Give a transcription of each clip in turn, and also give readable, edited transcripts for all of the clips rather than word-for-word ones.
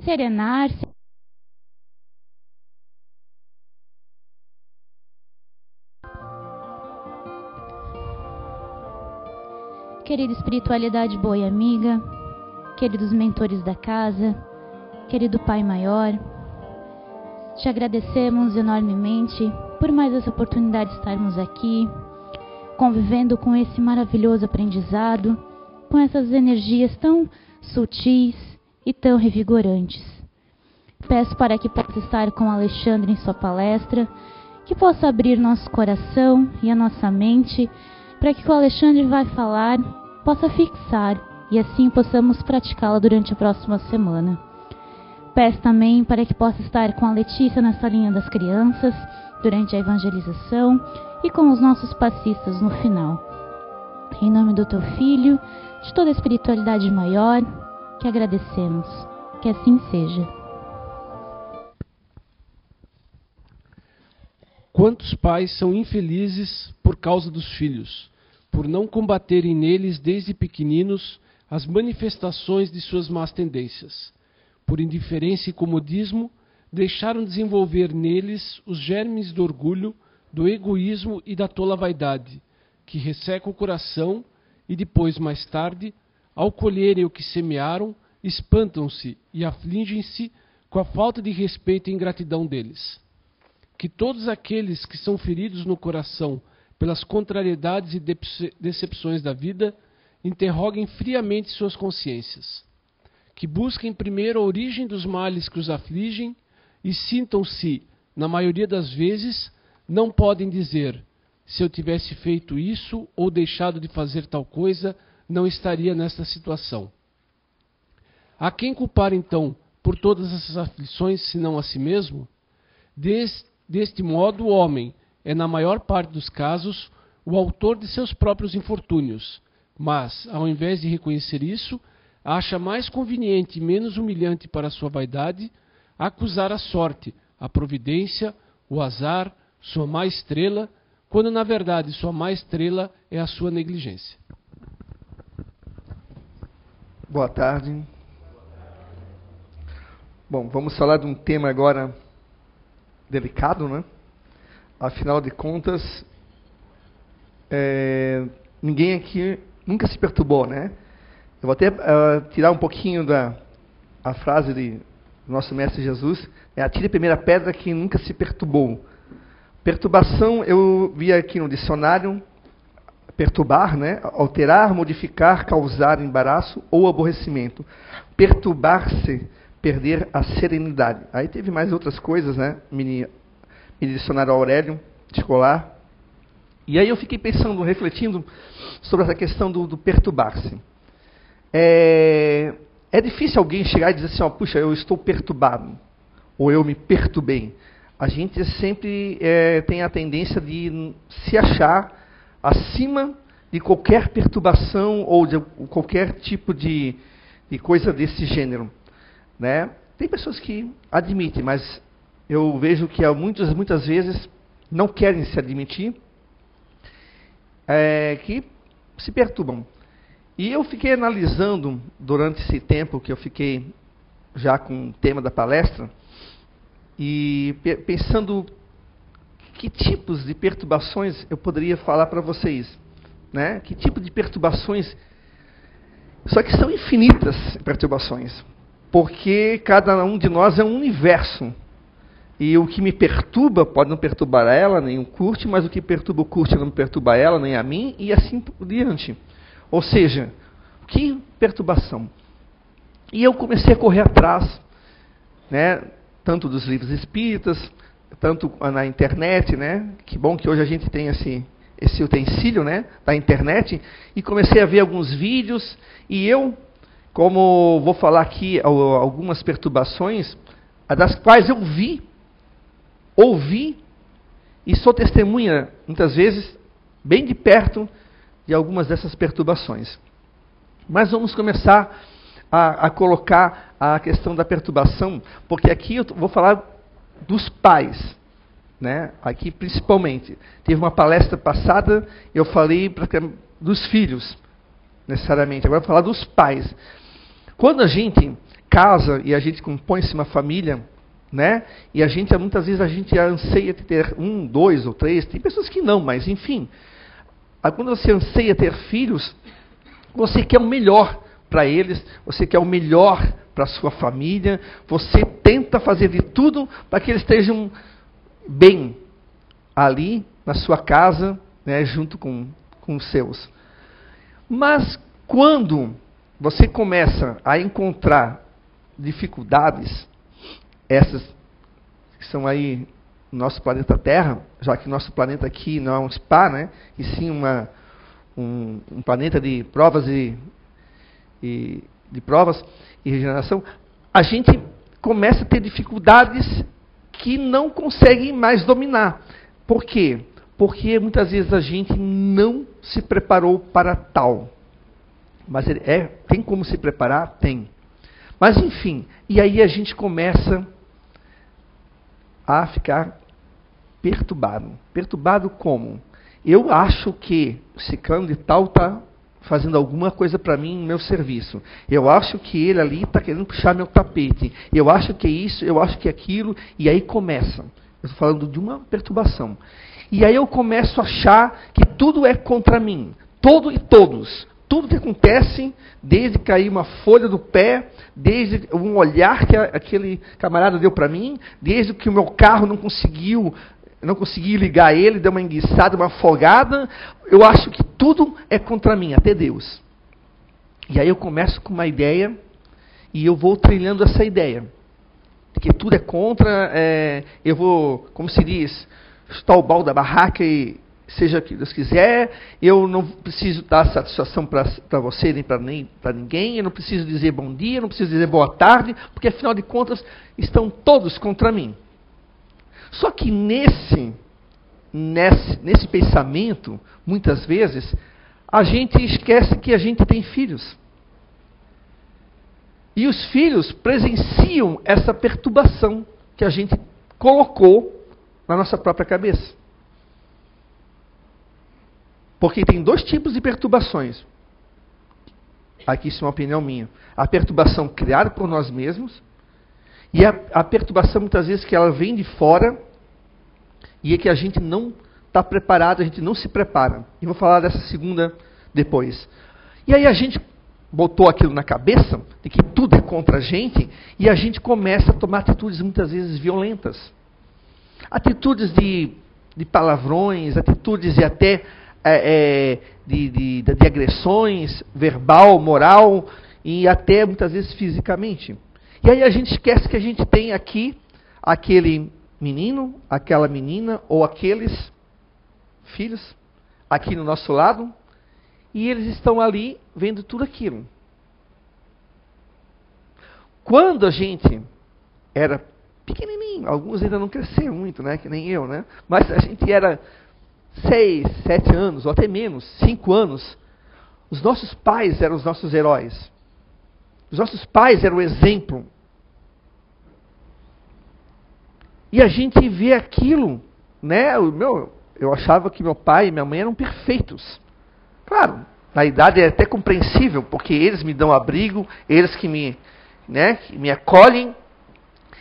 serenar. Querida espiritualidade boa e amiga, queridos mentores da casa, querido Pai Maior, te agradecemos enormemente por mais essa oportunidade de estarmos aqui, convivendo com esse maravilhoso aprendizado, com essas energias tão sutis e tão revigorantes. Peço para que possa estar com Alexandre em sua palestra, que possa abrir nosso coração e a nossa mente, para que o Alexandre vai falar, possa fixar e assim possamos praticá-la durante a próxima semana. Peço também para que possa estar com a Letícia na salinha das crianças, durante a evangelização e com os nossos passistas no final. Em nome do teu Filho, de toda a espiritualidade maior, que agradecemos. Que assim seja. Quantos pais são infelizes por causa dos filhos, por não combaterem neles desde pequeninos as manifestações de suas más tendências. Por indiferença e comodismo, deixaram desenvolver neles os germes do orgulho, do egoísmo e da tola vaidade, que resseca o coração e depois, mais tarde, ao colherem o que semearam, espantam-se e afligem-se com a falta de respeito e ingratidão deles. Que todos aqueles que são feridos no coração pelas contrariedades e decepções da vida, interroguem friamente suas consciências. Que busquem primeiro a origem dos males que os afligem e sintam-se, na maioria das vezes, não podem dizer: se eu tivesse feito isso ou deixado de fazer tal coisa, não estaria nesta situação. A quem culpar então por todas essas aflições, senão a si mesmo? Deste modo, o homem é, na maior parte dos casos, o autor de seus próprios infortúnios, mas, ao invés de reconhecer isso, acha mais conveniente e menos humilhante para a sua vaidade acusar a sorte, a providência, o azar, sua má estrela, quando na verdade sua má estrela é a sua negligência. Boa tarde. Bom, vamos falar de um tema agora delicado, né? Afinal de contas, ninguém aqui nunca se perturbou, né? Eu vou até tirar um pouquinho a frase do nosso Mestre Jesus, atire a primeira pedra quem nunca se perturbou. Perturbação, eu vi aqui no dicionário, perturbar, né? Alterar, modificar, causar embaraço ou aborrecimento. Perturbar-se, perder a serenidade. Aí teve mais outras coisas, né? Mini dicionário Aurélio, escolar. E aí eu fiquei pensando, refletindo sobre essa questão do perturbar-se. É difícil alguém chegar e dizer assim, puxa, eu estou perturbado, ou eu me perturbei. A gente sempre tem a tendência de se achar acima de qualquer perturbação ou de qualquer tipo de coisa desse gênero, né? Tem pessoas que admitem, mas eu vejo que muitas vezes não querem se admitir, que se perturbam. E eu fiquei analisando, durante esse tempo que eu fiquei já com o tema da palestra, e pensando que tipos de perturbações eu poderia falar para vocês, né? Que tipo de perturbações, só que são infinitas perturbações, porque cada um de nós é um universo, e o que me perturba pode não perturbar ela, nem o Kurt, mas o que perturba o Kurt não perturba ela, nem a mim, e assim por diante. Ou seja, que perturbação. E eu comecei a correr atrás, né, tanto dos livros espíritas, tanto na internet, né? Que bom que hoje a gente tem esse utensílio, né, da internet, e comecei a ver alguns vídeos, e eu, como vou falar aqui algumas perturbações, das quais eu ouvi, e sou testemunha, muitas vezes, bem de perto, de algumas dessas perturbações. Mas vamos começar a colocar a questão da perturbação, porque aqui eu vou falar dos pais, né? Aqui principalmente. Teve uma palestra passada, eu falei dos filhos, necessariamente. Agora eu vou falar dos pais. Quando a gente casa e a gente compõe-se uma família, né? E a gente, muitas vezes, a gente anseia ter 1, 2 ou 3, tem pessoas que não, mas enfim. Quando você anseia ter filhos, você quer o melhor para eles, você quer o melhor para a sua família, você tenta fazer de tudo para que eles estejam bem ali na sua casa, né, junto com os seus. Mas quando você começa a encontrar dificuldades, essas que são aí no nosso planeta Terra, já que nosso planeta aqui não é um spa, né, e sim um planeta de provas de provas e regeneração, a gente começa a ter dificuldades que não consegue mais dominar. Por quê? Porque muitas vezes a gente não se preparou para tal. Mas tem como se preparar? Tem. Mas enfim, e aí a gente começa a ficar perturbado. Perturbado como? Eu acho que ciclano de tal está fazendo alguma coisa para mim no meu serviço. Eu acho que ele ali está querendo puxar meu tapete. Eu acho que é isso, eu acho que é aquilo. E aí começa. Eu estou falando de uma perturbação. E aí eu começo a achar que tudo é contra mim. Todo e todos. Tudo que acontece, desde cair uma folha do pé, desde um olhar que aquele camarada deu para mim, desde que o meu carro não consegui ligar ele, deu uma enguiçada, uma afogada, eu acho que tudo é contra mim, até Deus. E aí eu começo com uma ideia, e eu vou trilhando essa ideia. De que tudo é contra, eu vou, como se diz, chutar o balde da barraca e seja o que Deus quiser, eu não preciso dar satisfação para você nem para ninguém, eu não preciso dizer bom dia, eu não preciso dizer boa tarde, porque afinal de contas estão todos contra mim. Só que nesse pensamento, muitas vezes, a gente esquece que a gente tem filhos. E os filhos presenciam essa perturbação que a gente colocou na nossa própria cabeça. Porque tem 2 tipos de perturbações. Aqui isso é uma opinião minha. A perturbação criada por nós mesmos e a perturbação, muitas vezes, que ela vem de fora e é que a gente não está preparado, a gente não se prepara. E vou falar dessa segunda depois. E aí a gente botou aquilo na cabeça, de que tudo é contra a gente, e a gente começa a tomar atitudes muitas vezes violentas. Atitudes de palavrões, atitudes e até de agressões, verbal, moral, e até muitas vezes fisicamente. E aí a gente esquece que a gente tem aqui aquele menino, aquela menina, ou aqueles filhos, aqui no nosso lado, e eles estão ali vendo tudo aquilo. Quando a gente era pequenininho, alguns ainda não cresceram muito, né, que nem eu, né? Mas a gente era 6, 7 anos, ou até menos, 5 anos, os nossos pais eram os nossos heróis. Os nossos pais eram o exemplo. E a gente vê aquilo, né? Eu achava que meu pai e minha mãe eram perfeitos. Claro, na idade é até compreensível, porque eles me dão abrigo, eles que me acolhem,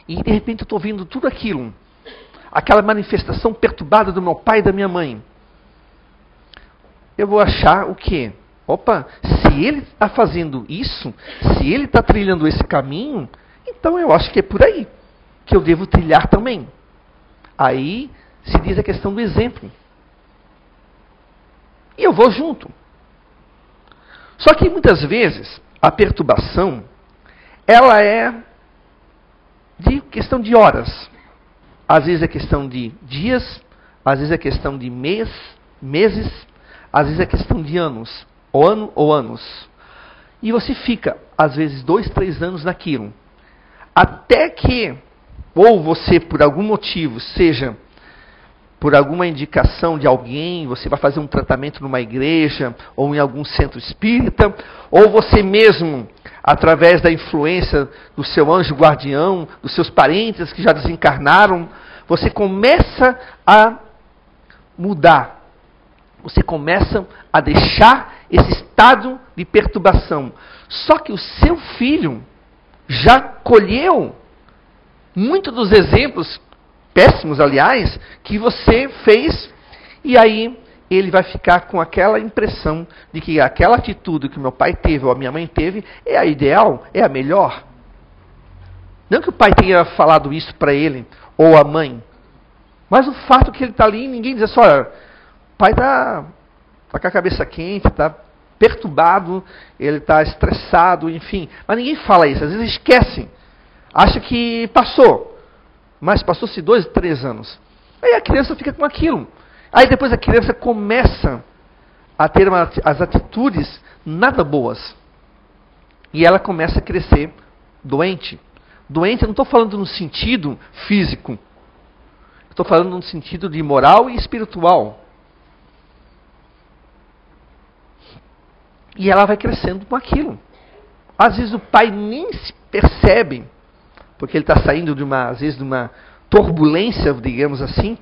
e de repente eu estou vendo tudo aquilo. Aquela manifestação perturbada do meu pai e da minha mãe. Eu vou achar o quê? Opa, se ele está fazendo isso, se ele está trilhando esse caminho, então eu acho que é por aí que eu devo trilhar também. Aí se diz a questão do exemplo. E eu vou junto. Só que muitas vezes a perturbação, ela é de questão de horas. Às vezes é questão de dias, às vezes é questão de meses, às vezes é questão de anos, ou anos. E você fica, às vezes, 2, 3 anos naquilo. Até que, ou você, por algum motivo, seja por alguma indicação de alguém, você vai fazer um tratamento numa igreja, ou em algum centro espírita, ou você mesmo, através da influência do seu anjo guardião, dos seus parentes que já desencarnaram, você começa a mudar. Você começa a deixar esse estado de perturbação. Só que o seu filho, já colheu muitos dos exemplos, péssimos aliás, que você fez, e aí ele vai ficar com aquela impressão de que aquela atitude que meu pai teve ou a minha mãe teve é a ideal, é a melhor. Não que o pai tenha falado isso para ele, ou a mãe, mas o fato que ele está ali, ninguém diz assim, olha, o pai está com a cabeça quente, está perturbado, ele está estressado, enfim. Mas ninguém fala isso, às vezes esquecem. Acha que passou, mas passou-se 2, 3 anos. Aí a criança fica com aquilo. Aí depois a criança começa a ter as atitudes nada boas. E ela começa a crescer doente. Doente, eu não estou falando no sentido físico. Estou falando no sentido de moral e espiritual. E ela vai crescendo com aquilo. Às vezes o pai nem se percebe, porque ele está saindo às vezes, de uma turbulência, digamos assim,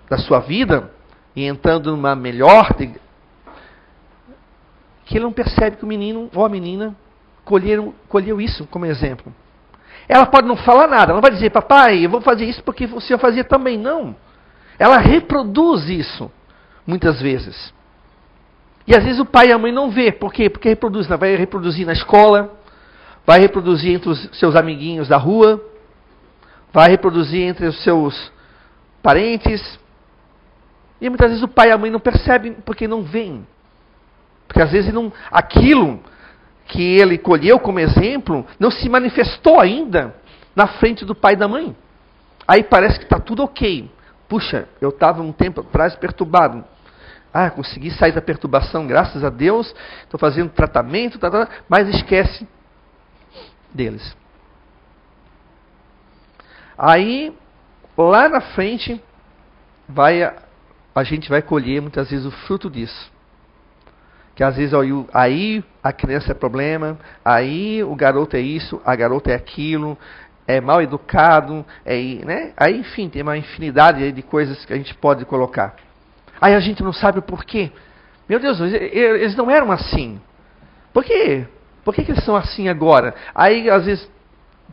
da sua vida, e entrando numa melhor, que ele não percebe que o menino ou a menina colheu isso como exemplo. Ela pode não falar nada, ela não vai dizer, papai, eu vou fazer isso porque você fazia também. Não. Ela reproduz isso, muitas vezes. E às vezes o pai e a mãe não vê. Por quê? Porque reproduz. Vai reproduzir na escola, vai reproduzir entre os seus amiguinhos da rua, vai reproduzir entre os seus parentes. E muitas vezes o pai e a mãe não percebem porque não veem. Porque às vezes aquilo que ele colheu como exemplo não se manifestou ainda na frente do pai e da mãe. Aí parece que está tudo ok. Puxa, eu estava um tempo atrás perturbado. Consegui sair da perturbação, graças a Deus. Estou fazendo tratamento, mas esquece deles. Aí, lá na frente, a gente vai colher muitas vezes o fruto disso. Que às vezes aí a criança é problema, aí o garoto é isso, a garota é aquilo, é mal educado, né? Aí enfim, tem uma infinidade de coisas que a gente pode colocar. Aí a gente não sabe o porquê. Meu Deus, eles não eram assim. Por quê? Por que eles são assim agora? Aí às vezes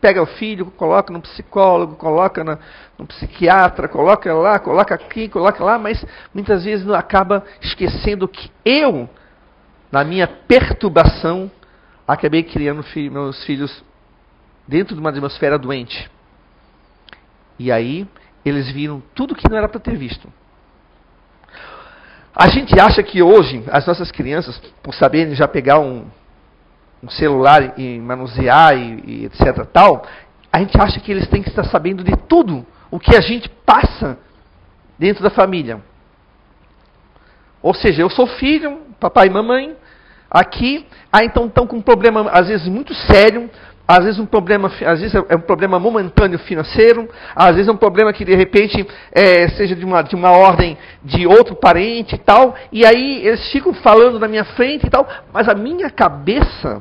pega o filho, coloca no psicólogo, coloca no psiquiatra, coloca lá, coloca aqui, coloca lá, mas muitas vezes acaba esquecendo que eu, na minha perturbação, acabei criando meus filhos dentro de uma atmosfera doente. E aí eles viram tudo que não era para ter visto. A gente acha que hoje, as nossas crianças, por saberem já pegar um celular e manusear e etc. tal, a gente acha que eles têm que estar sabendo de tudo o que a gente passa dentro da família. Ou seja, eu sou filho, papai e mamãe, aqui, então estão com um problema, às vezes, muito sério, às vezes é um problema momentâneo financeiro, às vezes é um problema que de repente seja de uma ordem de outro parente e tal, e aí eles ficam falando na minha frente e tal, mas a minha cabeça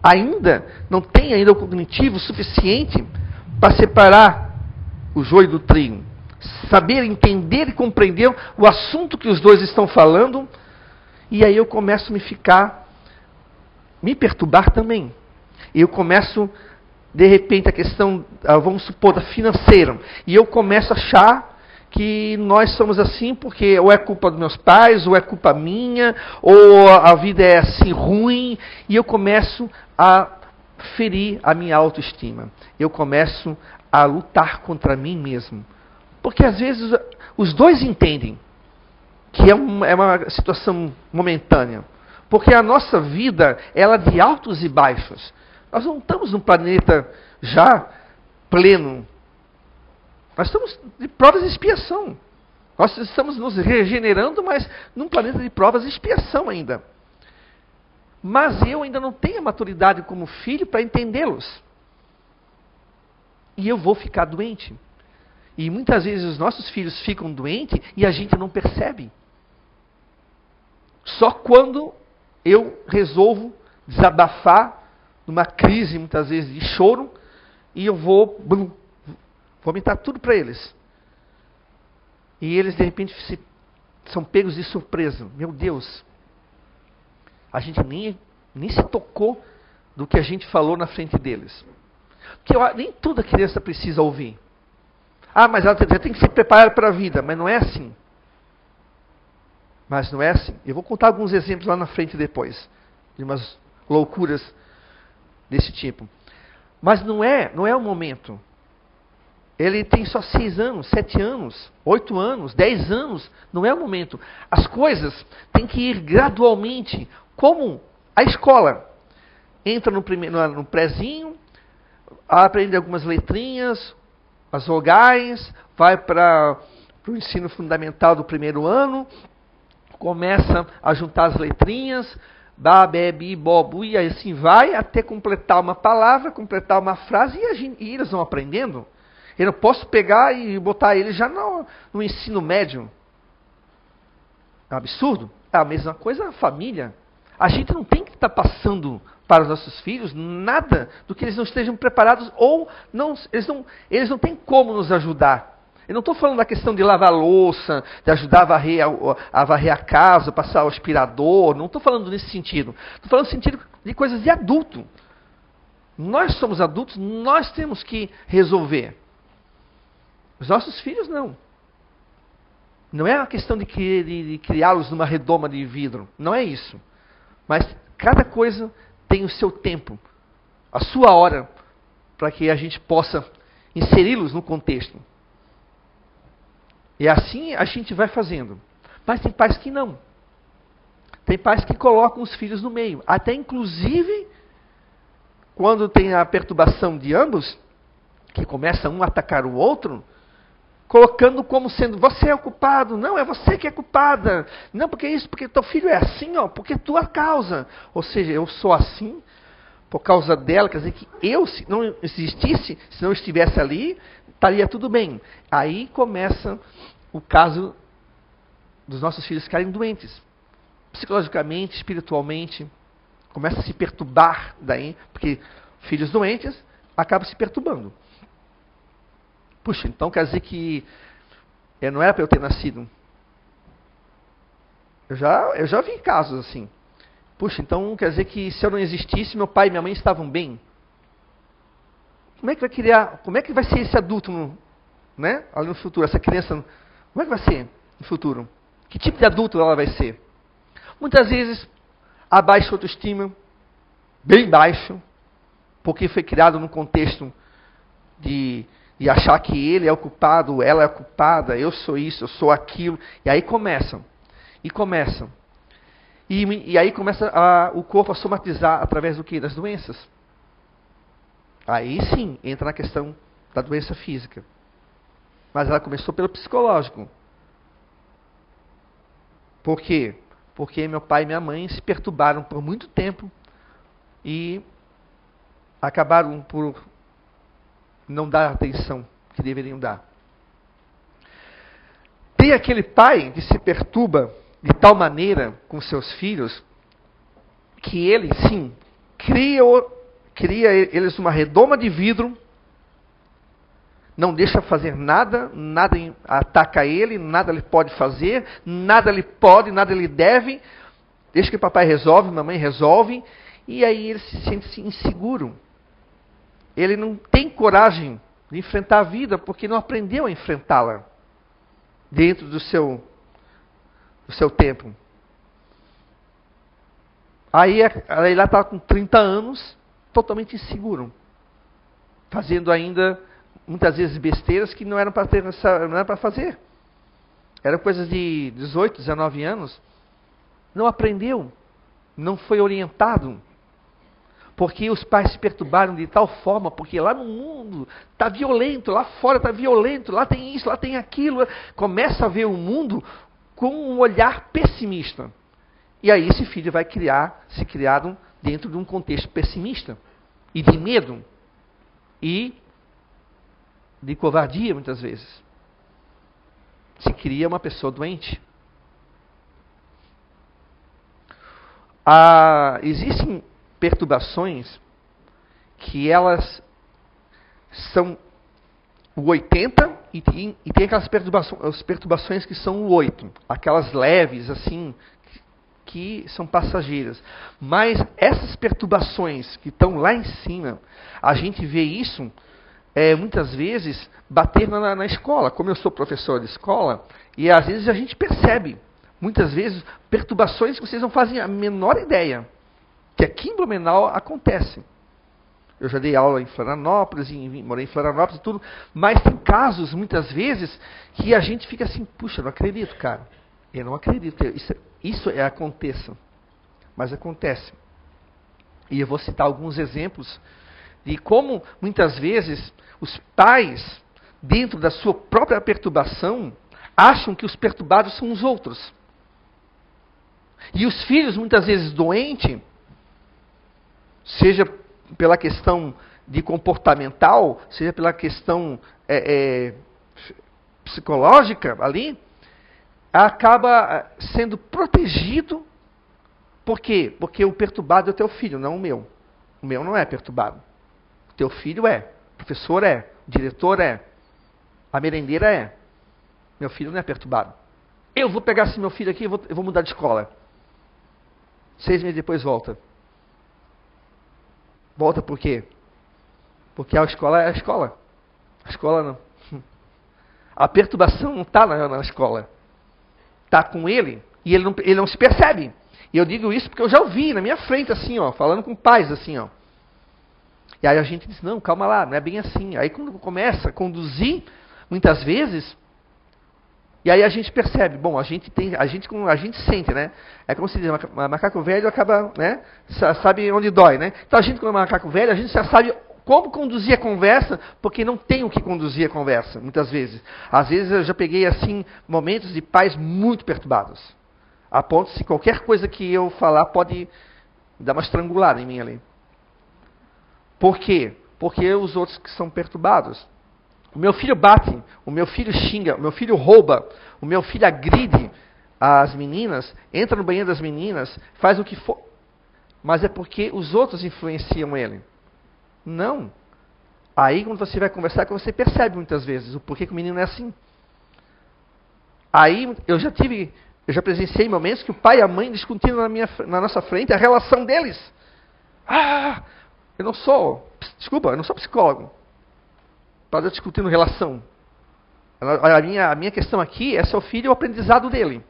ainda não tem ainda o cognitivo suficiente para separar o joio do trigo, saber entender e compreender o assunto que os dois estão falando, e aí eu começo a me perturbar também. E eu começo, de repente, a questão, vamos supor, da financeira. E eu começo a achar que nós somos assim porque ou é culpa dos meus pais, ou é culpa minha, ou a vida é assim ruim. E eu começo a ferir a minha autoestima. Eu começo a lutar contra mim mesmo. Porque às vezes os dois entendem que é uma situação momentânea. Porque a nossa vida, ela é de altos e baixos. Nós não estamos num planeta já pleno. Nós estamos de provas e expiação. Nós estamos nos regenerando, mas num planeta de provas e expiação ainda. Mas eu ainda não tenho a maturidade como filho para entendê-los. E eu vou ficar doente. E muitas vezes os nossos filhos ficam doentes e a gente não percebe. Só quando eu resolvo desabafar numa crise, muitas vezes, de choro, e eu vou vomitar tudo para eles. E eles, de repente, são pegos de surpresa. Meu Deus, a gente nem se tocou do que a gente falou na frente deles. Porque nem toda criança precisa ouvir. Ah, mas ela já tem que se preparar para a vida. Mas não é assim. Mas não é assim. Eu vou contar alguns exemplos lá na frente depois. De umas loucuras desse tipo. Mas não é o momento. Ele tem só 6 anos, 7 anos, 8 anos, 10 anos. Não é o momento. As coisas têm que ir gradualmente. Como a escola. Entra no prézinho, aprende algumas letrinhas, as vogais, vai para o ensino fundamental do primeiro ano, começa a juntar as letrinhas, ba, be, bi, bo, bu, e assim vai até completar uma palavra, completar uma frase, e eles vão aprendendo. Eu não posso pegar e botar eles já no ensino médio. É um absurdo. É a mesma coisa na família. A gente não tem que estar passando para os nossos filhos nada do que eles não estejam preparados ou eles não têm como nos ajudar. Eu não estou falando da questão de lavar a louça, de ajudar a varrer a casa, passar o aspirador. Não estou falando nesse sentido. Estou falando no sentido de coisas de adulto. Nós somos adultos, nós temos que resolver. Os nossos filhos não. Não é uma questão de criá-los numa redoma de vidro. Não é isso. Mas cada coisa tem o seu tempo, a sua hora, para que a gente possa inseri-los no contexto. E assim a gente vai fazendo. Mas tem pais que não. Tem pais que colocam os filhos no meio. Até inclusive, quando tem a perturbação de ambos, que começa um a atacar o outro, colocando como sendo, você é o culpado, não, é você que é culpada, não, porque isso, porque teu filho é assim, ó, porque tua causa. Ou seja, eu sou assim por causa dela, quer dizer que eu, se não existisse, se não estivesse ali, estaria tudo bem. Aí começa o caso dos nossos filhos ficarem doentes, psicologicamente, espiritualmente, começa a se perturbar daí, porque filhos doentes acabam se perturbando. Puxa, então quer dizer que não era para eu ter nascido. Eu já vi casos assim. Puxa, então quer dizer que se eu não existisse, meu pai e minha mãe estavam bem. Como é que vai criar? Como é que vai ser esse adulto, né? Ali no futuro, essa criança, como é que vai ser no futuro? Que tipo de adulto ela vai ser? Muitas vezes abaixa a autoestima, bem baixo, porque foi criado num contexto de achar que ele é o culpado, ela é a culpada, eu sou isso, eu sou aquilo. E aí começam. E aí começa o corpo a somatizar através do quê? Das doenças. Aí sim, entra na questão da doença física. Mas ela começou pelo psicológico. Por quê? Porque meu pai e minha mãe se perturbaram por muito tempo e acabaram por não dar a atenção que deveriam dar. Tem aquele pai que se perturba de tal maneira com seus filhos que ele, sim, cria eles uma redoma de vidro, não deixa fazer nada ataca ele, nada ele pode fazer, nada ele pode, nada ele deve, deixa que papai resolve, mamãe resolve, e aí ele se sente inseguro. Ele não tem coragem de enfrentar a vida porque não aprendeu a enfrentá-la dentro do seu tempo. Aí lá está com 30 anos, totalmente inseguro, fazendo ainda muitas vezes besteiras que não eram para fazer. Eram coisas de 18, 19 anos. Não aprendeu, não foi orientado. Porque os pais se perturbaram de tal forma, porque lá no mundo está violento, lá fora está violento, lá tem isso, lá tem aquilo. Começa a ver o mundo com um olhar pessimista. E aí esse filho vai se criado dentro de um contexto pessimista. E de medo. E de covardia, muitas vezes. Se cria uma pessoa doente. Existem perturbações que elas são o 80 e tem aquelas perturbações que são o 8. Aquelas leves, assim, que são passageiras. Mas essas perturbações que estão lá em cima, a gente vê isso muitas vezes bater na escola. Como eu sou professor de escola, e às vezes a gente percebe, muitas vezes, perturbações que vocês não fazem a menor ideia, que aqui em Blumenau acontecem. Eu já dei aula em Florianópolis, morei em Florianópolis e tudo, mas tem casos, muitas vezes, que a gente fica assim, puxa, não acredito, cara. Eu não acredito. Isso aconteça. Mas acontece. E eu vou citar alguns exemplos de como, muitas vezes, os pais, dentro da sua própria perturbação, acham que os perturbados são os outros. E os filhos, muitas vezes doentes, seja pela questão de comportamental, seja pela questão psicológica ali, acaba sendo protegido. Por quê? Porque o perturbado é o teu filho, não o meu. O meu não é perturbado. O teu filho é. O professor é. O diretor é. A merendeira é. Meu filho não é perturbado. Eu vou pegar esse meu filho aqui e eu vou mudar de escola. 6 meses depois volta. Volta por quê? Porque a escola é a escola. A escola não. A perturbação não está na escola. Está com ele e ele não se percebe. E eu digo isso porque eu já ouvi na minha frente, assim, ó, falando com pais, assim, ó. E aí a gente diz, não, calma lá, não é bem assim. Aí quando começa a conduzir, muitas vezes, e aí a gente percebe, bom, a gente sente, né? É como se diz, macaco velho acaba, né? Sabe onde dói, né? Então a gente, como macaco velho, a gente já sabe como conduzir a conversa, porque não tem o que conduzir a conversa, muitas vezes. Às vezes eu já peguei, assim, momentos de pais muito perturbados. A ponto de qualquer coisa que eu falar pode dar uma estrangulada em mim ali. Por quê? Porque os outros que são perturbados. O meu filho bate, o meu filho xinga, o meu filho rouba, o meu filho agride as meninas, entra no banheiro das meninas, faz o que for. Mas é porque os outros influenciam ele. Não. Aí quando você vai conversar, você percebe muitas vezes o porquê que o menino é assim. Aí eu já presenciei momentos que o pai e a mãe discutindo na nossa frente a relação deles. Eu não sou psicólogo para discutindo relação. A minha questão aqui é seu filho e o aprendizado dele,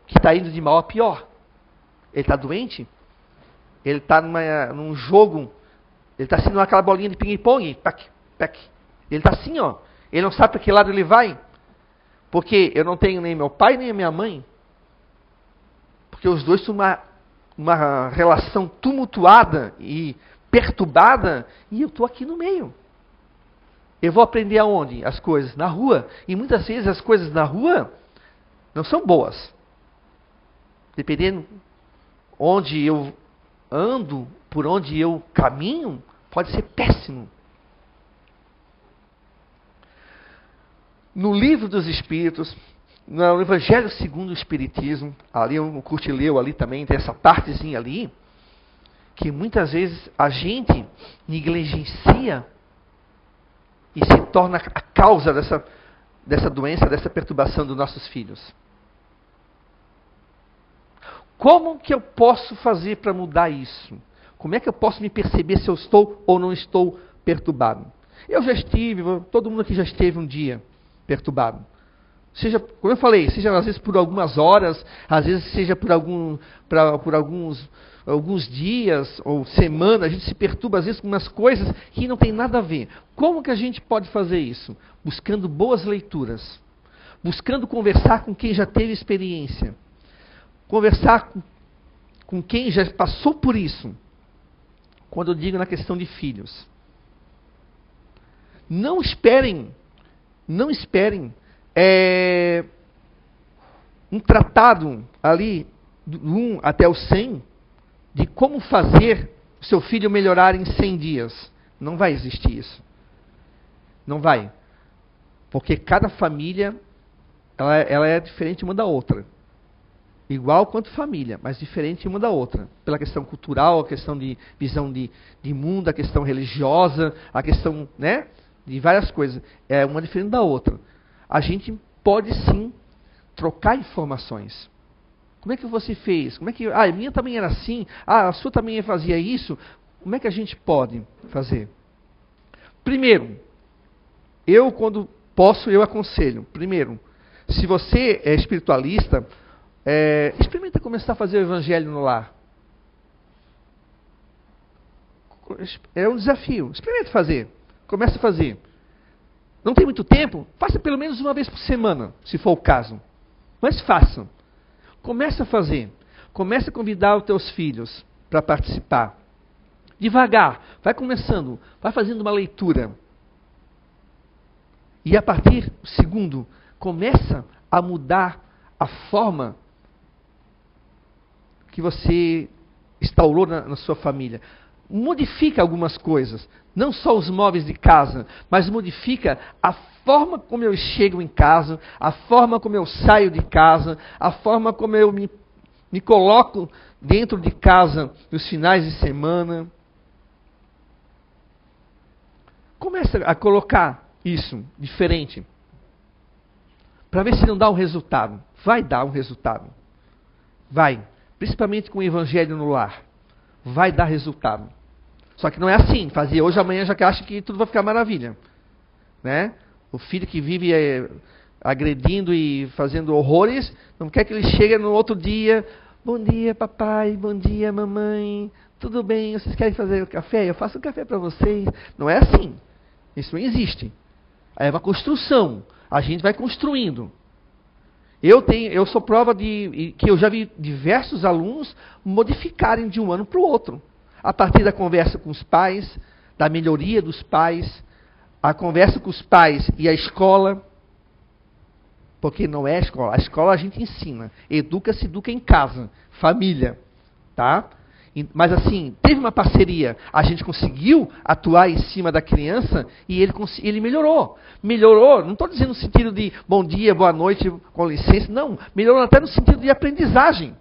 que está indo de mal a pior. Ele está doente, ele está num jogo, ele está assim naquela bolinha de ping-pong, ele está assim, ó, ele não sabe para que lado ele vai, porque eu não tenho nem meu pai nem a minha mãe, porque os dois têm uma relação tumultuada e perturbada, e eu estou aqui no meio. Eu vou aprender aonde? As coisas na rua. E muitas vezes as coisas na rua não são boas. Dependendo onde eu ando, por onde eu caminho, pode ser péssimo. No Livro dos Espíritos, no Evangelho segundo o Espiritismo, ali o Kurt leu ali também, tem essa partezinha ali, que muitas vezes a gente negligencia e se torna a causa dessa doença, dessa perturbação dos nossos filhos. Como que eu posso fazer para mudar isso? Como é que eu posso me perceber se eu estou ou não estou perturbado? Eu já estive, todo mundo aqui já esteve um dia perturbado. Seja, como eu falei, seja às vezes por algumas horas, às vezes seja por alguns dias ou semanas, a gente se perturba às vezes com umas coisas que não tem nada a ver. Como que a gente pode fazer isso? Buscando boas leituras, buscando conversar com quem já teve experiência, conversar com quem já passou por isso. Quando eu digo na questão de filhos, não esperem um tratado ali, do 1 até o 100, de como fazer o seu filho melhorar em 100 dias. Não vai existir isso. Não vai. Porque cada família, ela é diferente uma da outra. Igual quanto família, mas diferente uma da outra. Pela questão cultural, a questão de visão de mundo, a questão religiosa, a questão, né, de várias coisas. É uma diferente da outra. A gente pode sim trocar informações. Como é que você fez? Como é que a minha também era assim? A sua também fazia isso? Como é que a gente pode fazer? Primeiro, quando posso, eu aconselho. Primeiro, se você é espiritualista, experimenta começar a fazer o evangelho no lar. É um desafio. Experimenta fazer. Comece a fazer. Não tem muito tempo? Faça pelo menos uma vez por semana, se for o caso. Mas faça. Comece a fazer. Comece a convidar os teus filhos para participar. Devagar. Vai começando. Vai fazendo uma leitura. E a partir, segundo, começa a mudar a forma que você instaurou na sua família. Modifica algumas coisas, não só os móveis de casa, mas modifica a forma como eu chego em casa, a forma como eu saio de casa, a forma como eu me coloco dentro de casa nos finais de semana. Começa a colocar isso diferente, para ver se não dá um resultado. Vai dar um resultado. Vai, principalmente com o evangelho no lar. Vai dar resultado. Só que não é assim, fazer hoje, amanhã já que acha que tudo vai ficar maravilha. Né? O filho que vive agredindo e fazendo horrores, não quer que ele chegue no outro dia, bom dia papai, bom dia mamãe, tudo bem, vocês querem fazer café? Eu faço um café para vocês. Não é assim, isso não existe. É uma construção, a gente vai construindo. Eu sou prova que eu já vi diversos alunos modificarem de um ano para o outro. A partir da conversa com os pais, da melhoria dos pais, a conversa com os pais e a escola. Porque não é a escola. A escola a gente ensina. Se educa em casa, família. Tá? Mas assim, teve uma parceria. A gente conseguiu atuar em cima da criança e ele melhorou. Melhorou, não estou dizendo no sentido de bom dia, boa noite, com licença. Não, melhorou até no sentido de aprendizagem.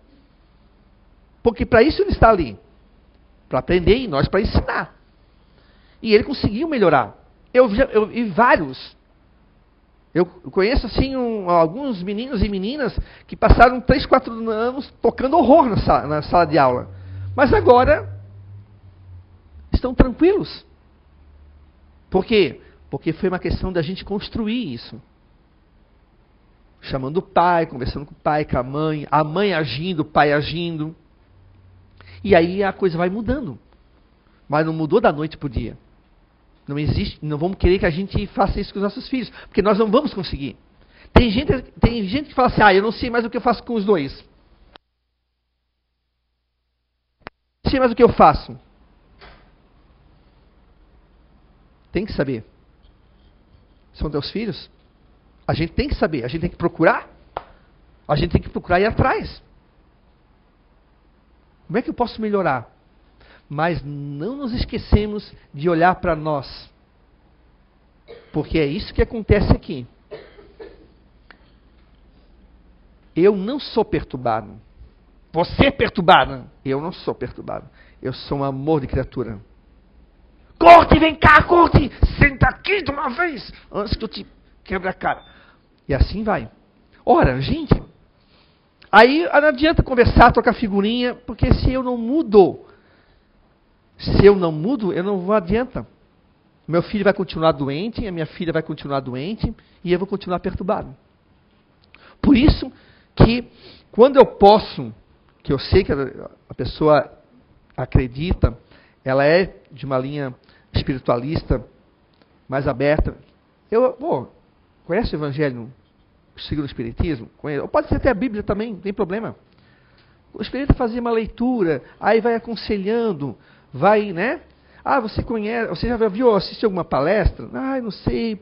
Porque para isso ele está ali. Para aprender e nós para ensinar. E ele conseguiu melhorar. Eu vi vários. Eu conheço assim alguns meninos e meninas que passaram 3, 4 anos tocando horror na sala de aula. Mas agora estão tranquilos. Por quê? Porque foi uma questão da gente construir isso. Chamando o pai, conversando com o pai, com a mãe agindo, o pai agindo. E aí a coisa vai mudando. Mas não mudou da noite para o dia. Não existe, não vamos querer que a gente faça isso com os nossos filhos, porque nós não vamos conseguir. Tem gente que fala assim, eu não sei mais o que eu faço com os dois. Não sei mais o que eu faço. Tem que saber. São teus filhos? A gente tem que saber, a gente tem que procurar. A gente tem que procurar ir atrás. Como é que eu posso melhorar? Mas não nos esquecemos de olhar para nós. Porque é isso que acontece aqui. Eu não sou perturbado. Você é perturbado. Eu não sou perturbado. Eu sou um amor de criatura. Corte, vem cá, corte! Senta aqui de uma vez, antes que eu te quebre a cara. E assim vai. Ora, gente, aí não adianta conversar, trocar figurinha, porque se eu não mudo, eu não vou adianta. Meu filho vai continuar doente, a minha filha vai continuar doente, e eu vou continuar perturbado. Por isso que, quando eu posso, que eu sei que a pessoa acredita, ela é de uma linha espiritualista, mais aberta. Conhece o Evangelho segundo o Espiritismo? Conhece? Ou pode ser até a Bíblia também, não tem problema. O Espírito fazia uma leitura, aí vai aconselhando, vai, né? Você conhece, você já viu, assistiu alguma palestra? Não sei.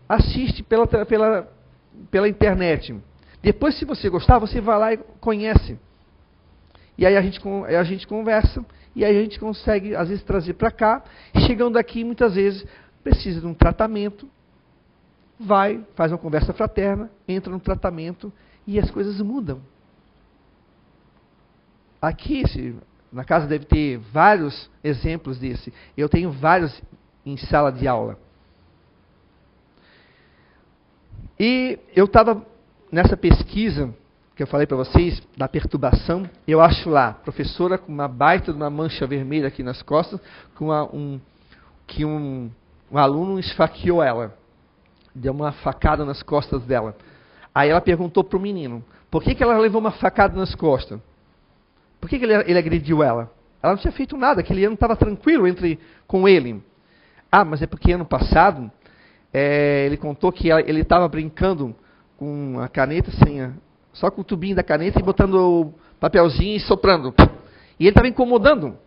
Assiste pela internet. Depois, se você gostar, você vai lá e conhece. E aí a gente conversa, e aí a gente consegue, às vezes, trazer para cá. Chegando aqui, muitas vezes, precisa de um tratamento. Faz uma conversa fraterna, entra no tratamento, e as coisas mudam. Aqui, na casa deve ter vários exemplos desse. Eu tenho vários em sala de aula. E eu estava nessa pesquisa que eu falei para vocês, da perturbação, eu acho lá, professora com uma baita de uma mancha vermelha aqui nas costas, que um aluno esfaqueou ela, deu uma facada nas costas dela. Aí ela perguntou para o menino, por que ela levou uma facada nas costas? Por que ele agrediu ela? Ela não tinha feito nada, aquele ano estava tranquilo com ele. Ah, mas é porque ano passado, ele contou que ele estava brincando com a caneta, só com o tubinho da caneta e botando o papelzinho e soprando. E ele estava incomodando.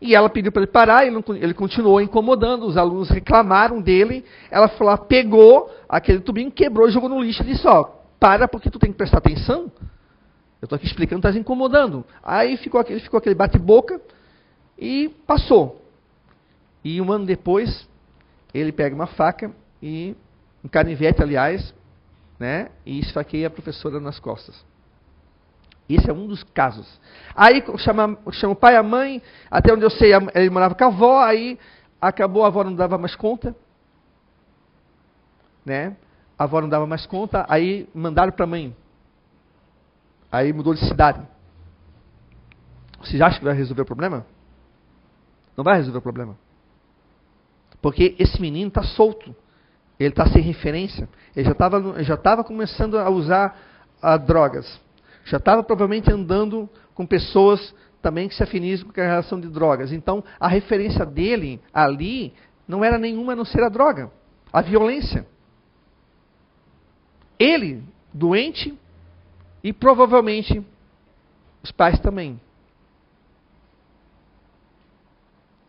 E ela pediu para ele parar, ele continuou incomodando, os alunos reclamaram dele, ela foi lá, pegou aquele tubinho, quebrou e jogou no lixo e disse, para porque tu tem que prestar atenção. Eu estou aqui explicando, estás incomodando. Aí ficou aquele bate-boca e passou. E um ano depois, ele pega uma faca um canivete, aliás, né, e esfaqueia a professora nas costas. Esse é um dos casos. Aí chama o pai e a mãe, até onde eu sei, ele morava com a avó, aí acabou, a avó não dava mais conta. Né? A avó não dava mais conta, aí mandaram para a mãe. Aí mudou de cidade. Vocês acham que vai resolver o problema? Não vai resolver o problema. Porque esse menino está solto. Ele está sem referência. Ele já estava começando a usar drogas. Já estava provavelmente andando com pessoas também que se afinizam com a relação de drogas. Então, a referência dele ali não era nenhuma a não ser a droga. A violência. Ele, doente, e provavelmente os pais também.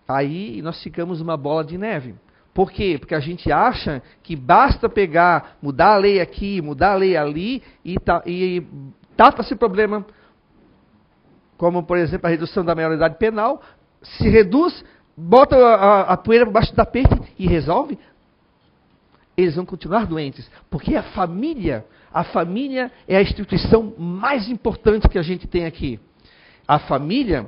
Aí nós ficamos uma bola de neve. Por quê? Porque a gente acha que basta mudar a lei aqui, mudar a lei ali, e trata-se o problema, como por exemplo a redução da maioridade penal, se reduz, bota a poeira por baixo do tapete e resolve. Eles vão continuar doentes, porque a família é a instituição mais importante que a gente tem aqui. A família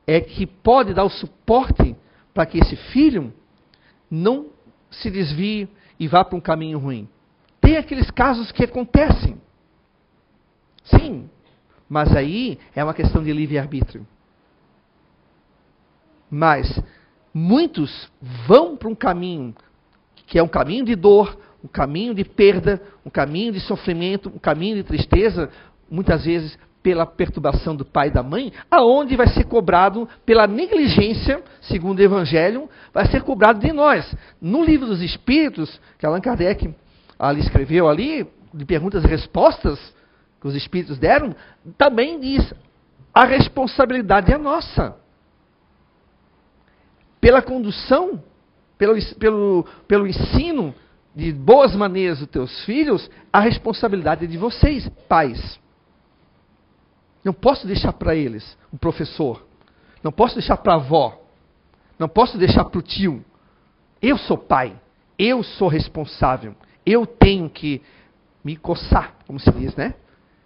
é que pode dar o suporte para que esse filho não se desvie e vá para um caminho ruim. Tem aqueles casos que acontecem. Sim, mas aí é uma questão de livre-arbítrio. Mas muitos vão para um caminho que é um caminho de dor, um caminho de perda, um caminho de sofrimento, um caminho de tristeza, muitas vezes pela perturbação do pai e da mãe, aonde vai ser cobrado pela negligência, segundo o Evangelho, vai ser cobrado de nós. No Livro dos Espíritos, que Allan Kardec escreveu ali, de perguntas e respostas que os Espíritos deram, também diz, a responsabilidade é nossa. Pela condução, pelo ensino de boas maneiras dos teus filhos, a responsabilidade é de vocês, pais. Não posso deixar para eles, o professor. Não posso deixar para a avó. Não posso deixar para o tio. Eu sou pai. Eu sou responsável. Eu tenho que me coçar, como se diz, né?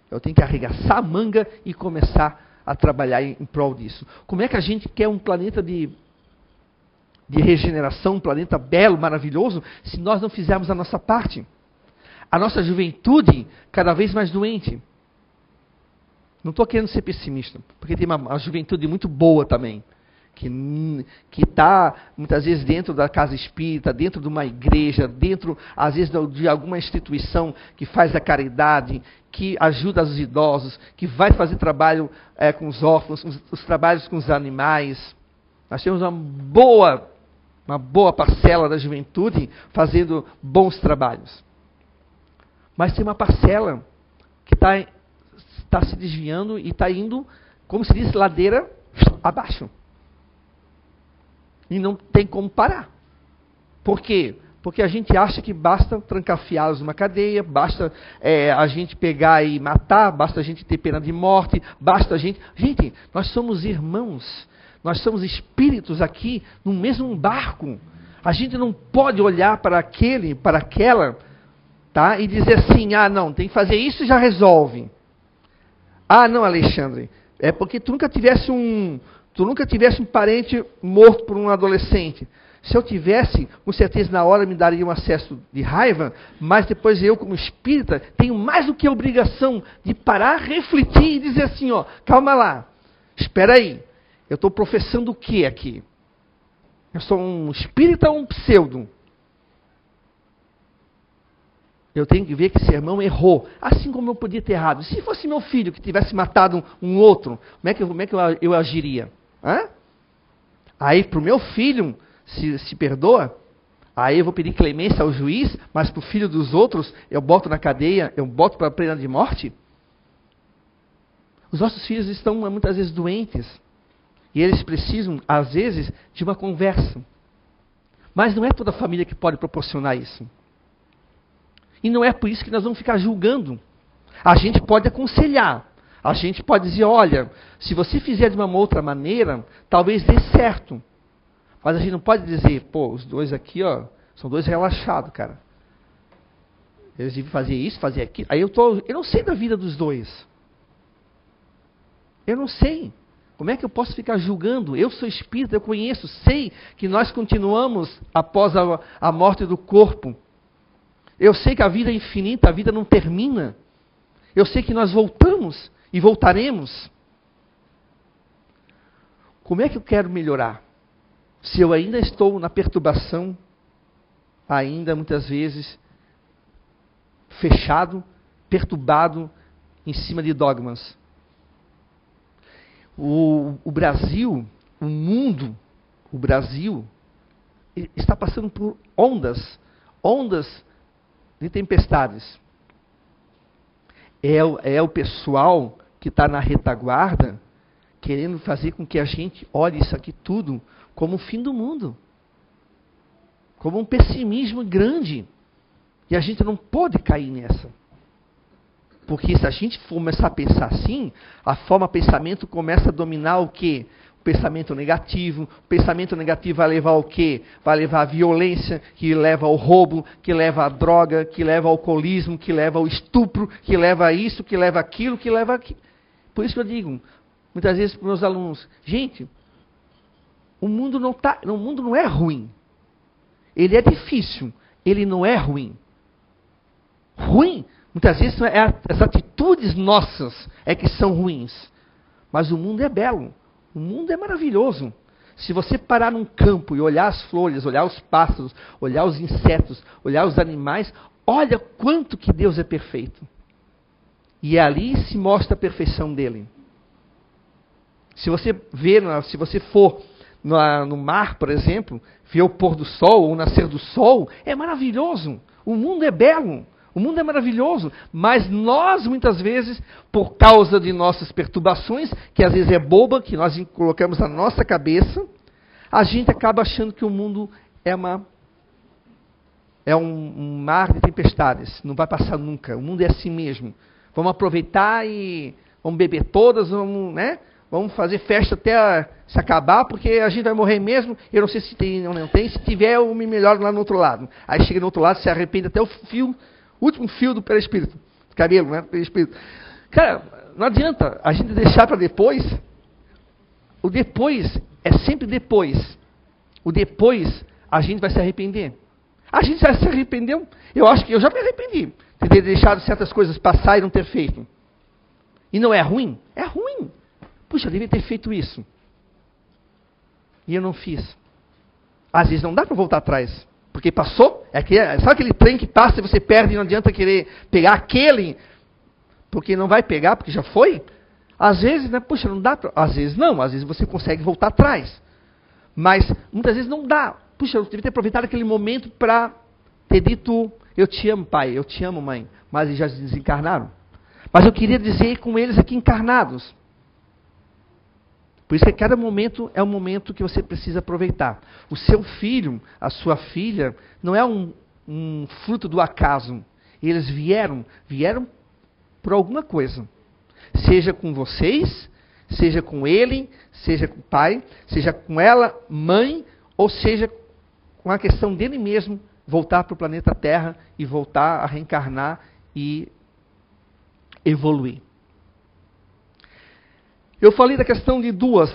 Eu tenho que arregaçar a manga e começar a trabalhar em prol disso. Como é que a gente quer um planeta de regeneração, um planeta belo, maravilhoso, se nós não fizermos a nossa parte? A nossa juventude cada vez mais doente. Não estou querendo ser pessimista, porque tem uma juventude muito boa também, que está muitas vezes dentro da casa espírita, dentro de uma igreja, dentro às vezes de alguma instituição que faz a caridade, que ajuda os idosos, que vai fazer trabalho com os órfãos, os trabalhos com os animais. Nós temos uma boa parcela da juventude fazendo bons trabalhos. Mas tem uma parcela que está se desviando e está indo, como se diz, ladeira abaixo. E não tem como parar. Por quê? Porque a gente acha que basta trancafiá-los numa cadeia, basta a gente pegar e matar, basta a gente ter pena de morte, basta a gente... Gente, nós somos irmãos, nós somos espíritos aqui no mesmo barco. A gente não pode olhar para aquele, para aquela, tá? E dizer assim, não, tem que fazer isso e já resolve. Não, Alexandre, é porque tu nunca tivesse um parente morto por um adolescente. Se eu tivesse, com certeza na hora me daria um acesso de raiva, mas depois eu, como espírita, tenho mais do que a obrigação de parar, refletir e dizer assim, ó, calma lá, espera aí, eu estou professando o que aqui? Eu sou um espírita ou um pseudo? Eu tenho que ver que esse irmão errou, assim como eu podia ter errado. Se fosse meu filho que tivesse matado um outro, como é que eu agiria? Hã? Aí, para o meu filho, se perdoa, aí eu vou pedir clemência ao juiz, mas para o filho dos outros, eu boto na cadeia, eu boto para a pena de morte? Os nossos filhos estão muitas vezes doentes, e eles precisam, às vezes, de uma conversa. Mas não é toda a família que pode proporcionar isso. E não é por isso que nós vamos ficar julgando. A gente pode aconselhar. A gente pode dizer, olha, se você fizer de uma outra maneira, talvez dê certo. Mas a gente não pode dizer, pô, os dois aqui, ó, são dois relaxados, cara. Eles devem fazer isso, fazer aquilo. Aí eu não sei da vida dos dois. Eu não sei. Como é que eu posso ficar julgando? Eu sou espírita, eu conheço, sei que nós continuamos após a morte do corpo. Eu sei que a vida é infinita, a vida não termina. Eu sei que nós voltamos e voltaremos. Como é que eu quero melhorar? Se eu ainda estou na perturbação, ainda muitas vezes fechado, perturbado em cima de dogmas. O Brasil, o mundo, o Brasil está passando por ondas de tempestades. É o pessoal que está na retaguarda querendo fazer com que a gente olhe isso aqui tudo como o fim do mundo. Como um pessimismo grande. E a gente não pode cair nessa. Porque se a gente começar a pensar assim, a forma pensamento começa a dominar o quê? O pensamento negativo. O pensamento negativo vai levar ao quê? Vai levar à violência, que leva ao roubo, que leva à droga, que leva ao alcoolismo, que leva ao estupro, que leva a isso, que leva aquilo, que leva aquilo. Por isso que eu digo, muitas vezes para os meus alunos, gente, o mundo não é ruim. Ele é difícil, ele não é ruim. Ruim, muitas vezes, as atitudes nossas é que são ruins. Mas o mundo é belo. O mundo é maravilhoso. Se você parar num campo e olhar as flores, olhar os pássaros, olhar os insetos, olhar os animais, olha quanto que Deus é perfeito. E ali se mostra a perfeição dele. Se você for no mar, por exemplo, ver o pôr do sol ou o nascer do sol, é maravilhoso. O mundo é belo. O mundo é maravilhoso, mas nós, muitas vezes, por causa de nossas perturbações, que às vezes é boba, que nós colocamos na nossa cabeça, a gente acaba achando que o mundo é um mar de tempestades, não vai passar nunca. O mundo é assim mesmo. Vamos aproveitar e vamos beber todas, vamos fazer festa até se acabar, porque a gente vai morrer mesmo. Eu não sei se tem ou não tem, se tiver, eu me melhoro lá no outro lado. Aí chega no outro lado, se arrepende até o último fio do perispírito, cabelo, né? Perispírito. Cara, não adianta a gente deixar para depois. O depois é sempre depois. O depois a gente vai se arrepender. A gente já se arrependeu. Eu acho que eu já me arrependi de ter deixado certas coisas passar e não ter feito. E não é ruim? É ruim. Puxa, eu devia ter feito isso. E eu não fiz. Às vezes não dá para voltar atrás. Porque passou, sabe aquele trem que passa e você perde e não adianta querer pegar aquele, porque não vai pegar, porque já foi? Às vezes, puxa, não dá pra, às vezes não, às vezes você consegue voltar atrás. Mas muitas vezes não dá. Puxa, eu devia ter aproveitado aquele momento para ter dito, eu te amo, pai, eu te amo, mãe, mas eles já desencarnaram. Mas eu queria dizer com eles aqui encarnados. Por isso que cada momento é um momento que você precisa aproveitar. O seu filho, a sua filha, não é um fruto do acaso. Eles vieram por alguma coisa. Seja com vocês, seja com ele, seja com o pai, seja com ela, mãe, ou seja com a questão dele mesmo, voltar para o planeta Terra e voltar a reencarnar e evoluir. Eu falei da questão de duas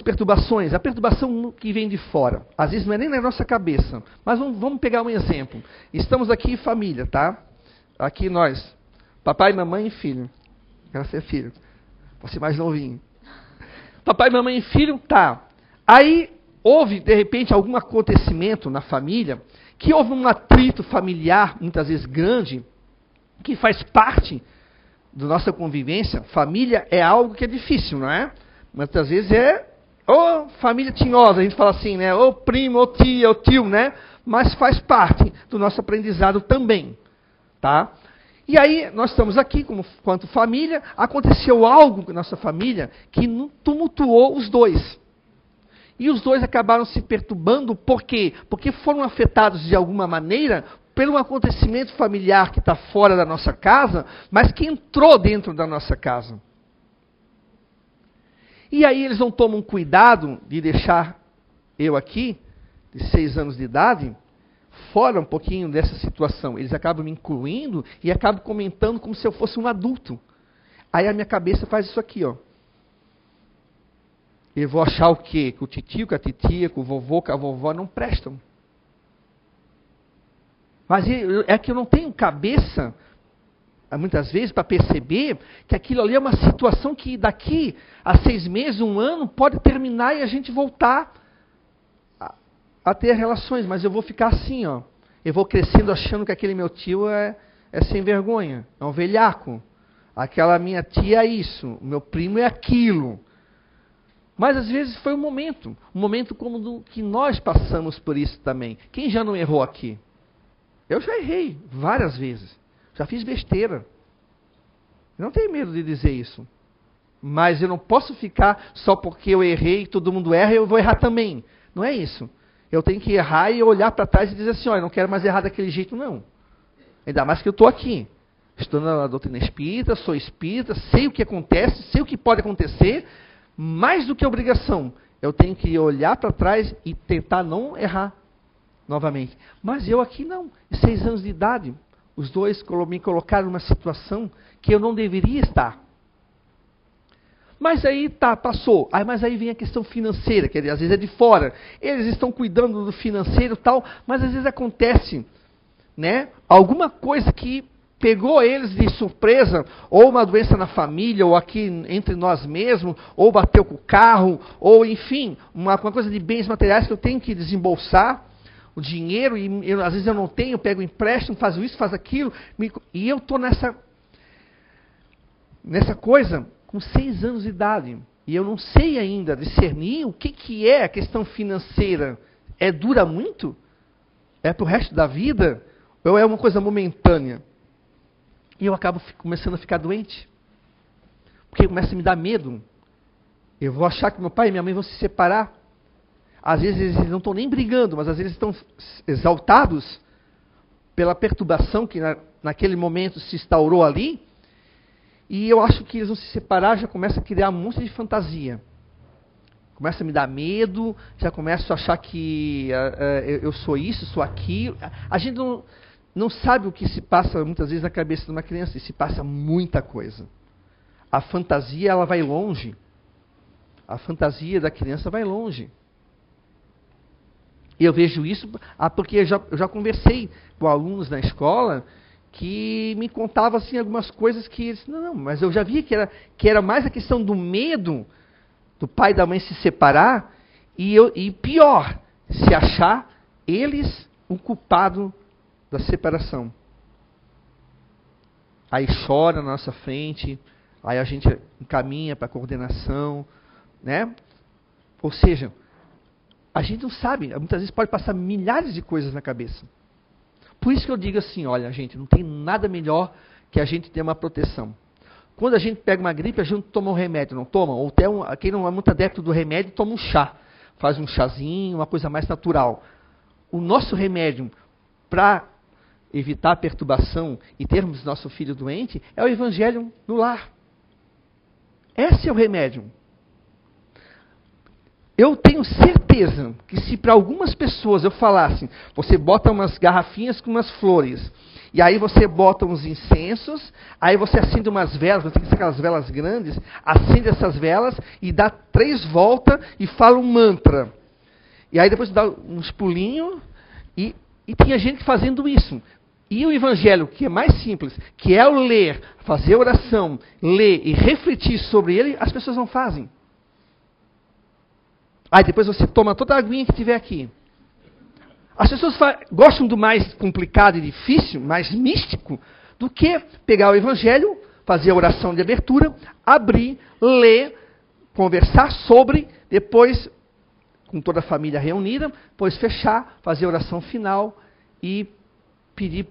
perturbações. A perturbação que vem de fora. Às vezes não é nem na nossa cabeça. Mas vamos pegar um exemplo. Estamos aqui em família, tá? Aqui nós. Papai, mamãe e filho. Quero ser filho. Vou ser mais novinho. Papai, mamãe e filho, tá. Aí houve, de repente, algum acontecimento na família, que houve um atrito familiar, muitas vezes grande, que faz parte da nossa convivência. Família é algo que é difícil, não é? Muitas vezes família tinhosa, a gente fala assim, né? Ou primo, ou tia, ou tio, né? Mas faz parte do nosso aprendizado também, tá? E aí, nós estamos aqui, quanto família, aconteceu algo com a nossa família que tumultuou os dois. E os dois acabaram se perturbando, por quê? Porque foram afetados de alguma maneira por um acontecimento familiar que está fora da nossa casa, mas que entrou dentro da nossa casa. E aí eles não tomam cuidado de deixar eu aqui, de 6 anos de idade, fora um pouquinho dessa situação. Eles acabam me incluindo e acabam comentando como se eu fosse um adulto. Aí a minha cabeça faz isso aqui, ó. Eu vou achar o quê? Que o titio, que a titia, que o vovô, que a vovó não prestam. Mas é que eu não tenho cabeça, muitas vezes, para perceber que aquilo ali é uma situação que daqui a 6 meses, 1 ano, pode terminar e a gente voltar a ter relações. Mas eu vou ficar assim, ó. Eu vou crescendo achando que aquele meu tio é sem vergonha, é um velhaco. Aquela minha tia é isso, o meu primo é aquilo. Mas às vezes foi um momento como que nós passamos por isso também. Quem já não errou aqui? Eu já errei várias vezes. Já fiz besteira. Eu não tenho medo de dizer isso. Mas eu não posso ficar só porque eu errei e todo mundo erra, eu vou errar também. Não é isso. Eu tenho que errar e olhar para trás e dizer assim, olha, eu não quero mais errar daquele jeito, não. Ainda mais que eu estou aqui. Estou na doutrina espírita, sou espírita, sei o que acontece, sei o que pode acontecer. Mais do que obrigação, eu tenho que olhar para trás e tentar não errar novamente. Mas eu aqui não, 6 anos de idade, os dois me colocaram numa situação que eu não deveria estar. Mas aí passou. Mas aí vem a questão financeira, que às vezes é de fora. Eles estão cuidando do financeiro e tal, mas às vezes acontece, né, alguma coisa que pegou eles de surpresa, ou uma doença na família, ou aqui entre nós mesmos, ou bateu com o carro, ou enfim, uma coisa de bens materiais que eu tenho que desembolsar, o dinheiro, e às vezes eu não tenho, eu pego empréstimo, faço isso, faço aquilo, e eu estou nessa coisa com 6 anos de idade, e eu não sei ainda discernir o que é a questão financeira. Dura muito? É para o resto da vida? Ou é uma coisa momentânea? E eu acabo começando a ficar doente. Porque começa a me dar medo. Eu vou achar que meu pai e minha mãe vão se separar. Às vezes eles não estão nem brigando, mas às vezes estão exaltados pela perturbação que naquele momento se instaurou ali. E eu acho que eles vão se separar, já começa a criar um monte de fantasia. Começa a me dar medo, já começo a achar que eu sou isso, sou aquilo. A gente não sabe o que se passa muitas vezes na cabeça de uma criança, e se passa muita coisa. A fantasia, ela vai longe. A fantasia da criança vai longe. E eu vejo isso porque eu já conversei com alunos na escola que me contavam assim, algumas coisas que eles, não, mas eu já vi que era mais a questão do medo do pai e da mãe se separar, e pior, se achar eles o culpado da separação. Aí chora na nossa frente, aí a gente encaminha para a coordenação, né? Ou seja, a gente não sabe, muitas vezes pode passar milhares de coisas na cabeça. Por isso que eu digo assim, olha, gente, não tem nada melhor que a gente ter uma proteção. Quando a gente pega uma gripe, a gente toma um remédio, não toma? Ou até quem não é muito adepto do remédio, toma um chá. Faz um chazinho, uma coisa mais natural. O nosso remédio para evitar a perturbação e termos nosso filho doente é o evangelho no lar. Esse é o remédio. eu tenho certeza que se para algumas pessoas eu falasse, você bota umas garrafinhas com umas flores, e aí você bota uns incensos, aí você acende umas velas, você tem que ser aquelas velas grandes, acende essas velas e dá 3 voltas e fala um mantra. E aí depois dá uns pulinhos, e tinha gente fazendo isso. E o evangelho, que é mais simples, que é o ler, fazer oração, ler e refletir sobre ele, as pessoas não fazem. Aí depois você toma toda a aguinha que tiver aqui. As pessoas gostam do mais complicado e difícil, mais místico, do que pegar o evangelho, fazer a oração de abertura, abrir, ler, conversar sobre, depois, com toda a família reunida, depois fechar, fazer a oração final e pedir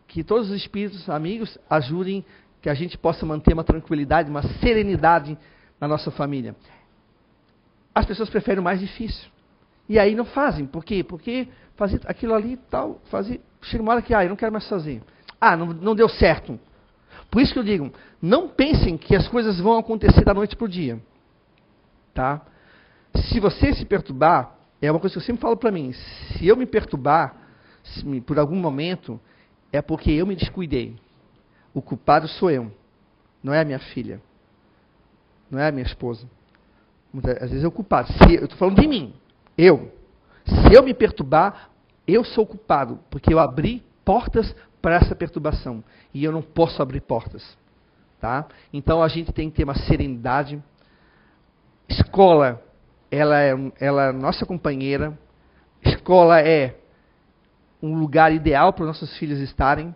que todos os espíritos amigos ajudem que a gente possa manter uma tranquilidade, uma serenidade na nossa família. As pessoas preferem o mais difícil. E aí não fazem. Por quê? Porque fazer aquilo ali e tal, chega uma hora que, eu não quero mais fazer. Não deu certo. Por isso que eu digo, não pensem que as coisas vão acontecer da noite para o dia. Tá? Se você se perturbar, é uma coisa que eu sempre falo para mim, se eu me perturbar, por algum momento, é porque eu me descuidei. O culpado sou eu. Não é a minha filha. Não é a minha esposa. Às vezes é o culpado. Eu estou falando de mim. Se eu me perturbar, eu sou o culpado, porque eu abri portas para essa perturbação. E eu não posso abrir portas. Tá? Então a gente tem que ter uma serenidade. Escola, ela é nossa companheira. Escola é um lugar ideal para os nossos filhos estarem,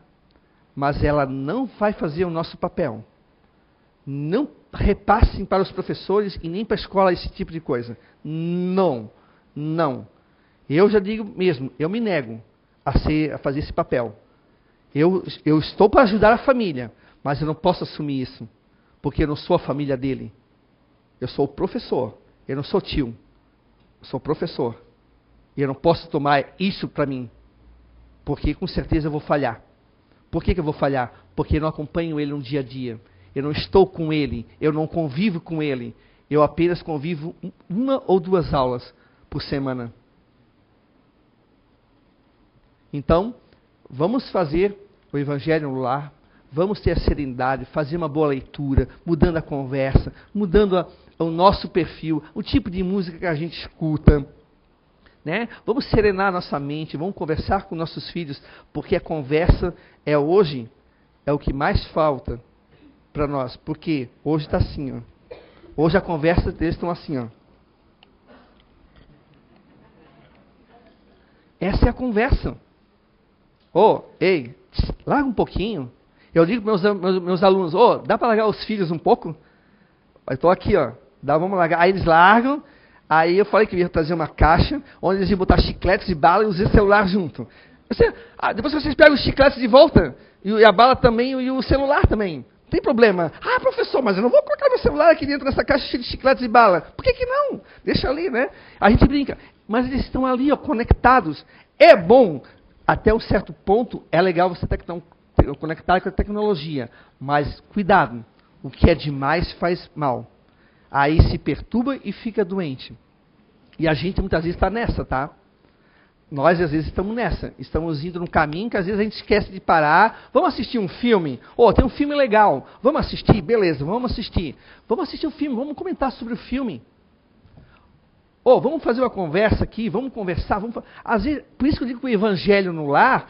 mas ela não vai fazer o nosso papel. Não repassem para os professores e nem para a escola esse tipo de coisa. Não. Eu já digo mesmo, eu me nego a fazer esse papel. Eu estou para ajudar a família, mas eu não posso assumir isso, porque eu não sou a família dele. Eu sou o professor, eu não sou tio. Eu sou professor. E eu não posso tomar isso para mim, porque com certeza eu vou falhar. Por que eu vou falhar? Porque eu não acompanho ele no dia a dia. Eu não estou com ele, eu não convivo com ele. Eu apenas convivo 1 ou 2 aulas por semana. Então, vamos fazer o Evangelho no lar, vamos ter a serenidade, fazer uma boa leitura, mudando a conversa, mudando o nosso perfil, o tipo de música que a gente escuta. Né? Vamos serenar nossa mente, vamos conversar com nossos filhos, porque a conversa hoje é o que mais falta para nós, porque hoje está assim, ó. Hoje a conversa deles estão assim, ó. Essa é a conversa. Ei, larga um pouquinho. Eu digo para meus alunos, dá para largar os filhos um pouco? Eu estou aqui, ó. Vamos largar. Aí eles largam. Aí eu falei que ia trazer uma caixa, onde eles iam botar chicletes e bala e usar celular junto. Depois vocês pegam os chicletes de volta, e a bala também, e o celular também. Não tem problema. Professor, mas eu não vou colocar meu celular aqui dentro dessa caixa cheia de chicletes e bala. Por que não? Deixa ali, né? A gente brinca. Mas eles estão ali, ó, conectados. É bom. Até um certo ponto, é legal você estar conectado com a tecnologia. Mas, cuidado. O que é demais faz mal. Aí se perturba e fica doente. E a gente muitas vezes está nessa, tá? Nós às vezes estamos nessa. Estamos indo num caminho que às vezes a gente esquece de parar. Vamos assistir um filme? Tem um filme legal. Vamos assistir? Beleza, vamos assistir. Vamos assistir o filme, vamos comentar sobre o filme. Vamos fazer uma conversa aqui, vamos conversar. Às vezes, por isso que eu digo que o Evangelho no lar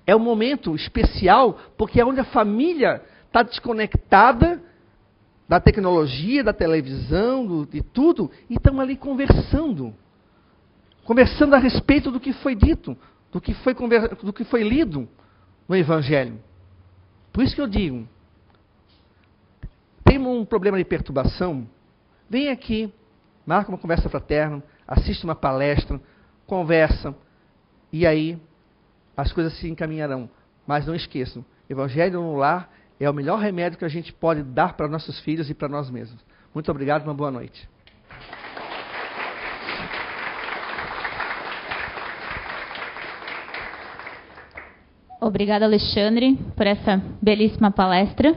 é um momento especial, porque é onde a família está desconectada da tecnologia, da televisão, de tudo, e estão ali conversando. Conversando a respeito do que foi dito, do que foi lido no Evangelho. Por isso que eu digo, tem um problema de perturbação, vem aqui, marca uma conversa fraterna, assiste uma palestra, conversa, e aí as coisas se encaminharão. Mas não esqueçam, Evangelho no lar é o melhor remédio que a gente pode dar para nossos filhos e para nós mesmos. Muito obrigado, uma boa noite. Obrigada, Alexandre, por essa belíssima palestra.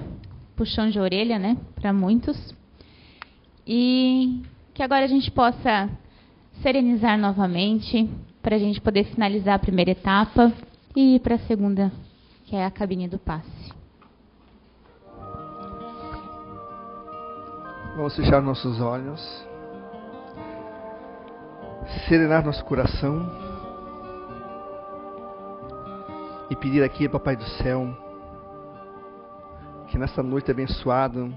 Puxão de orelha, né, para muitos. E que agora a gente possa serenizar novamente, para a gente poder finalizar a primeira etapa e ir para a segunda, que é a cabine do passe. Vamos fechar nossos olhos, serenar nosso coração e pedir aqui, Papai do Céu, que nesta noite abençoada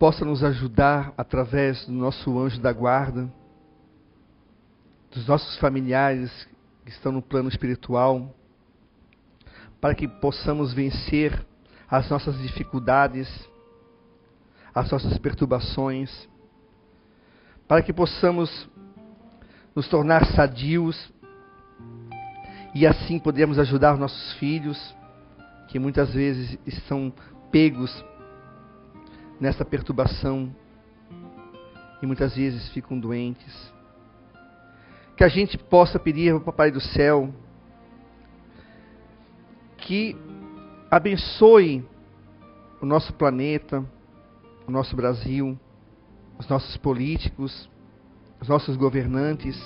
possa nos ajudar através do nosso anjo da guarda, dos nossos familiares que estão no plano espiritual, para que possamos vencer as nossas dificuldades, as nossas perturbações, para que possamos nos tornar sadios e assim podermos ajudar os nossos filhos, que muitas vezes estão pegos nessa perturbação e muitas vezes ficam doentes. Que a gente possa pedir ao Papai do Céu que abençoe o nosso planeta, o nosso Brasil, os nossos políticos, os nossos governantes,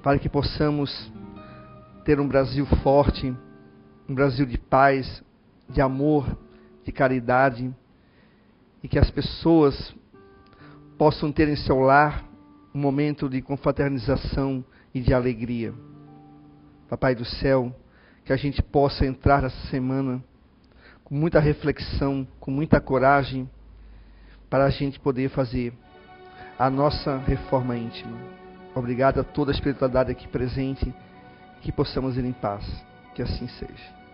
para que possamos ter um Brasil forte, um Brasil de paz, de amor, de caridade, e que as pessoas possam ter em seu lar um momento de confraternização e de alegria. Papai do Céu, que a gente possa entrar nessa semana com muita reflexão, com muita coragem, para a gente poder fazer a nossa reforma íntima. Obrigado a toda a espiritualidade aqui presente, que possamos ir em paz. Que assim seja.